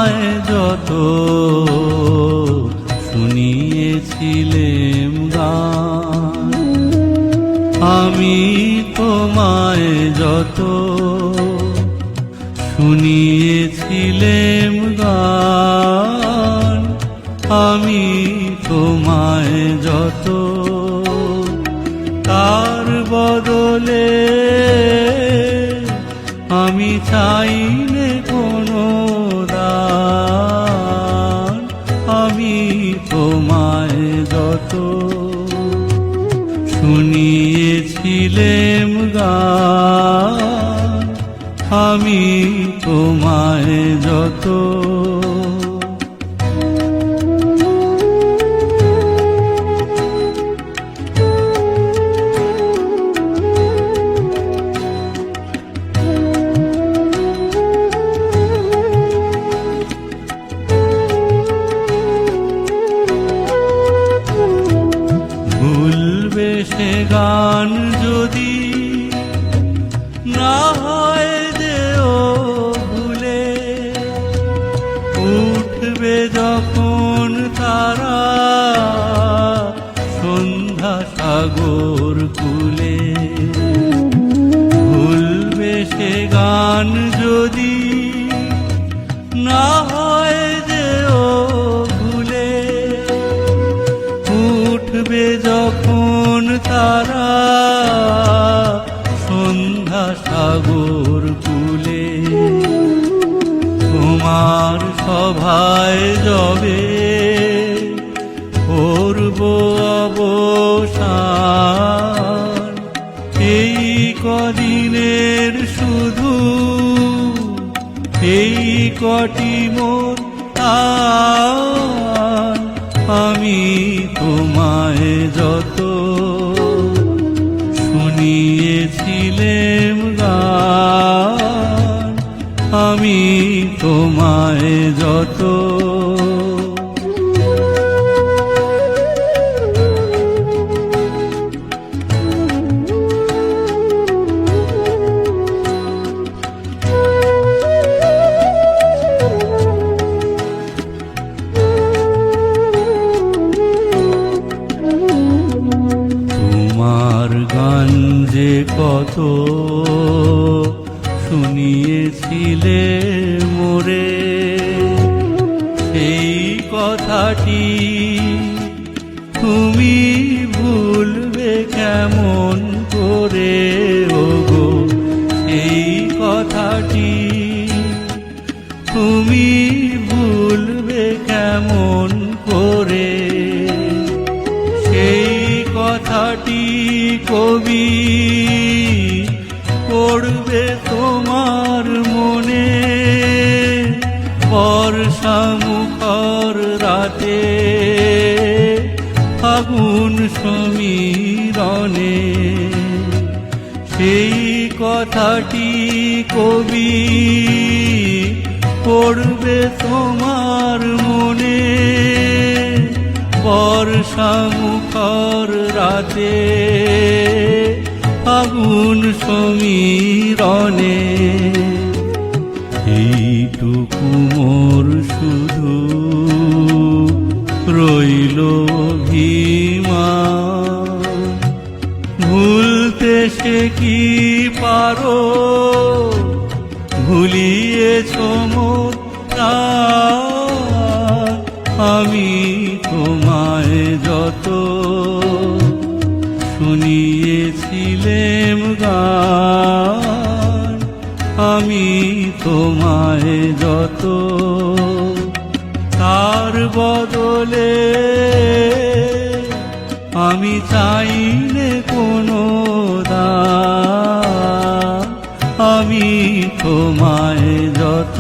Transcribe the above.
তোমায় যত শুনিয়েছিলেম গান, আমি তোমায় যত শুনিয়েছিলেম গান, আমি তোমায় যত তার বদলে আমি চাইনে কোনো দান, আমি তোমায় যত শুনিয়েছিলেম গান, আমি তোমায় যত ভুলবে সে গান যদি না হয় যেও ভুলে, উঠবে যখন তারা সন্ধ্যা সাগর কূলে। ভুলবে সে গান যদি না হয় যেও ভুলে, উঠবে যখন তারা সন্ধ্যা সাগর কূলে। তোমার সভায় যবে করব অবসান, এই কদিনের শুধু এই কটি মোর আন, আমি তোমায় যত শুনিয়েছিলেম গান, আমি তোমায় যত তোমার গান যে কত শুনিয়েছিলে মোরে, সেই কথাটি তুমি ভুলবে কেমন করে ওগো, সেই কথাটি তুমি ভুলবে কেমন করে। সেই কথাটি কবি পড়বে তোমার মনে, বর্ষা মুখর রাতে ফাগুন সমীরণে। সেই কথাটি কবি পড়বে তোমার মনে, বর্ষা মুখর রাতে ফাগুন সমীরণে। এইটুকু মোর শুধু রইল অভিমান, ভুলতে সে কি পারো, ভুলিয়েছ মোর প্রাণ, আমি তোমায় যত শুনিয়েছিলেম গান, আমি তোমায় যত তার বদলে আমি চাইনে কোনো দান, আমি তোমায় যত